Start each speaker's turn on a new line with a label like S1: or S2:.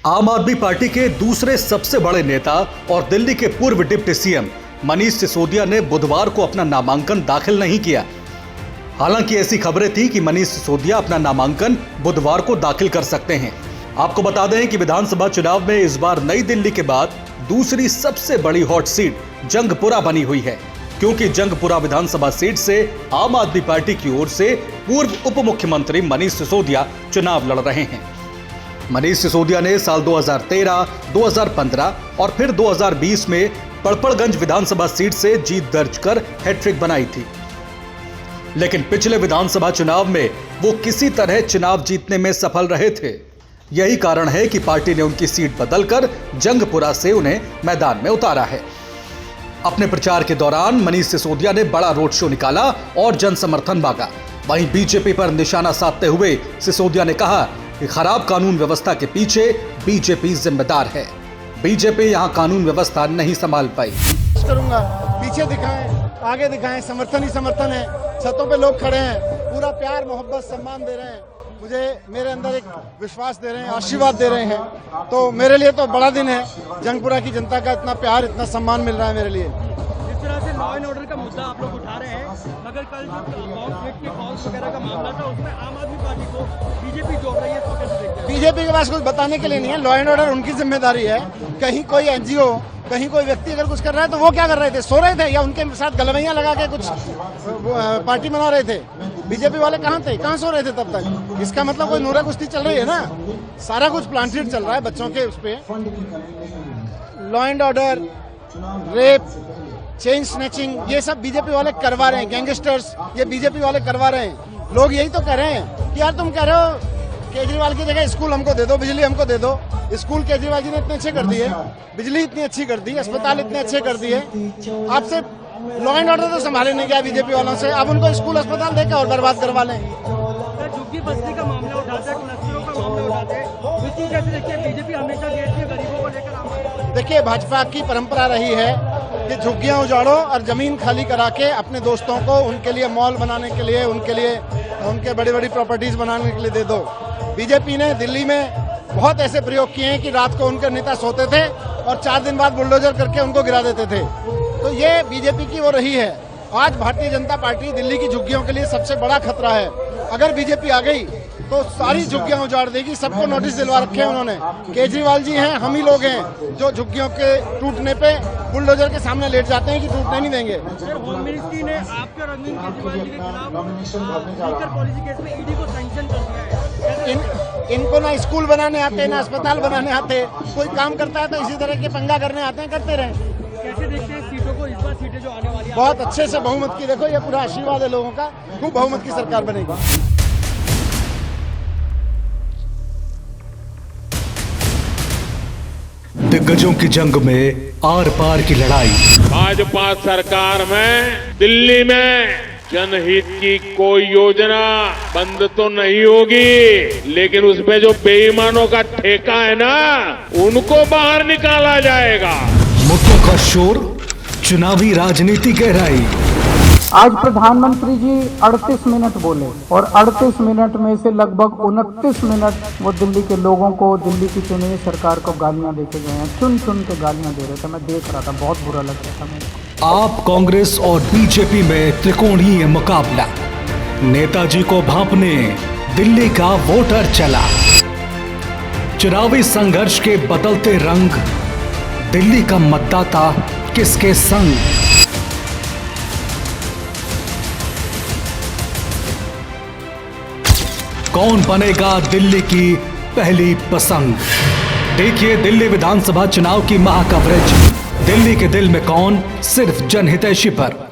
S1: आम आदमी पार्टी के दूसरे सबसे बड़े नेता और दिल्ली के पूर्व डिप्टी सीएम मनीष सिसोदिया ने बुधवार को अपना नामांकन दाखिल नहीं किया। हालांकि ऐसी खबरें थी कि मनीष सिसोदिया अपना नामांकन बुधवार को दाखिल कर सकते हैं। आपको बता दें कि विधानसभा चुनाव में इस बार नई दिल्ली के बाद दूसरी सबसे बड़ी हॉट सीट जंगपुरा बनी हुई है, क्योंकि जंगपुरा विधानसभा सीट से आम आदमी पार्टी की ओर से पूर्व उप मुख्यमंत्री मनीष सिसोदिया चुनाव लड़ रहे हैं। मनीष सिसोदिया ने साल 2013, 2015 और फिर 2020 में पड़पड़गंज विधानसभा सीट से जीत दर्ज कर हैट्रिक बनाई थी, लेकिन पिछले विधानसभा चुनाव में वो किसी तरह चुनाव जीतने में सफल रहे थे। यही कारण है कि पार्टी ने उनकी सीट बदलकर जंगपुरा से उन्हें मैदान में उतारा है। अपने प्रचार के दौरान मनीष सिसोदिया ने बड़ा रोड शो निकाला और जन समर्थन मांगा। वहीं बीजेपी पर निशाना साधते हुए सिसोदिया ने कहा कि खराब कानून व्यवस्था के पीछे बीजेपी जिम्मेदार है। बीजेपी यहां कानून व्यवस्था नहीं संभाल पाई।
S2: करूंगा, पीछे दिखाएं, आगे दिखाएं, समर्थन ही समर्थन है। छतों पे लोग खड़े हैं, पूरा प्यार मोहब्बत सम्मान दे रहे हैं, मुझे मेरे अंदर एक विश्वास दे रहे हैं, आशीर्वाद दे रहे हैं। तो मेरे लिए तो बड़ा दिन है। जंगपुरा की जनता का इतना प्यार, इतना सम्मान मिल रहा है मेरे लिए।
S3: जिस तरह से लॉ एंड ऑर्डर का मुद्दा आप लोग उठा रहे हैं, मगर कल जो कॉल्स वगैरह का मामला था उसमें आम आदमी पार्टी को बीजेपी जोड़ रही है, तो कैसे देखते हैं? बीजेपी
S2: के पास कुछ बताने के लिए नहीं है। लॉ एंड ऑर्डर उनकी जिम्मेदारी है। कहीं कोई एनजीओ, कहीं कोई व्यक्ति अगर कुछ कर रहा है तो वो क्या कर रहे थे? सो रहे थे या उनके साथ गलवैया लगा के कुछ पार्टी मना रहे थे? बीजेपी वाले कहाँ थे? कहाँ सो रहे थे तब तक? इसका मतलब कोई नूरा कुश्ती चल रही है ना। सारा कुछ प्लांटेड चल रहा है बच्चों के उस पे। Law and order, rape, chain snatching, ये सब बीजेपी वाले करवा रहे हैं। गैंगस्टर्स, ये बीजेपी वाले करवा रहे हैं। लोग यही तो कह रहे हैं कि यार तुम कह रहे हो केजरीवाल की जगह स्कूल हमको दे दो, बिजली हमको दे दो। स्कूल केजरीवाल जी ने इतने अच्छे कर दिए, बिजली इतनी अच्छी कर दी, अस्पताल इतने अच्छे कर दिए। आपसे लॉ एंड ऑर्डर तो संभाले नहीं गया बीजेपी वालों से। अब उनको स्कूल अस्पताल देकर और बर्बाद करवा लें।
S3: झुग्गी बस्ती का मामला उठाते हैं, क्लस्टरों का मामला उठाते हैं, बीजेपी हमेशा देश के गरीबों को लेकर।
S2: देखिए, भाजपा की परंपरा रही है कि झुग्गियां उजाड़ो और जमीन खाली करा के अपने दोस्तों को उनके लिए मॉल बनाने के लिए, उनके लिए उनके बड़ी बड़ी प्रॉपर्टीज बनाने के लिए दे दो। बीजेपी ने दिल्ली में बहुत ऐसे प्रयोग किए हैं कि रात को उनके नेता सोते थे और 4 दिन बाद बुलडोजर करके उनको गिरा देते थे। तो ये बीजेपी की वो रही है। आज भारतीय जनता पार्टी दिल्ली की झुग्गियों के लिए सबसे बड़ा खतरा है। अगर बीजेपी आ गई तो सारी झुग्गियां उजाड़ देगी। सबको नोटिस दिलवा रखे हैं उन्होंने। केजरीवाल जी हैं, हम ही लोग हैं जो झुग्गियों के टूटने पे बुलडोजर के सामने लेट जाते हैं कि टूटने नहीं देंगे।
S3: होम मिनिस्ट्री ने आपके और अरविंद केजरीवाल जी के खिलाफ पॉलिसी केस में ईडी को सैंक्शन कर दिया है।
S2: इनको ना स्कूल बनाने आते, ना अस्पताल बनाने आते। कोई काम करता है तो इसी तरह के पंगा करने आते हैं, करते रहे।
S3: कैसे देखते हैं सीटों को? इस बार सीटें जो आने वाली है
S2: बहुत अच्छे से बहुमत की, देखो ये पूरा आशीर्वाद है लोगों का, खूब बहुमत की सरकार बनेगी।
S1: दिग्गजों की जंग में आर पार की लड़ाई।
S4: भाजपा सरकार में दिल्ली में जनहित की कोई योजना बंद तो नहीं होगी, लेकिन उसमें जो बेईमानों का ठेका है ना, उनको बाहर निकाला जाएगा।
S1: मुद्दों का शोर, चुनावी राजनीति गहराई।
S5: आज प्रधानमंत्री जी 38 मिनट बोले और 38 मिनट में से लगभग 29 मिनट वो दिल्ली के लोगों को, दिल्ली की चुनी हुई सरकार को गालियां देके गए हैं। चुन चुन के गालियां दे रहे थे, मैं देख रहा था, बहुत बुरा लग रहा था मेरे।
S1: आप कांग्रेस और बीजेपी में त्रिकोणीय मुकाबला। नेताजी को भांपने दिल्ली का वोटर चला। चुनावी संघर्ष के बदलते रंग, दिल्ली का मतदाता किसके संग? कौन बनेगा दिल्ली की पहली पसंद? देखिए दिल्ली विधानसभा चुनाव की महा कवरेज। दिल्ली के दिल में कौन, सिर्फ जनहितैषी पर।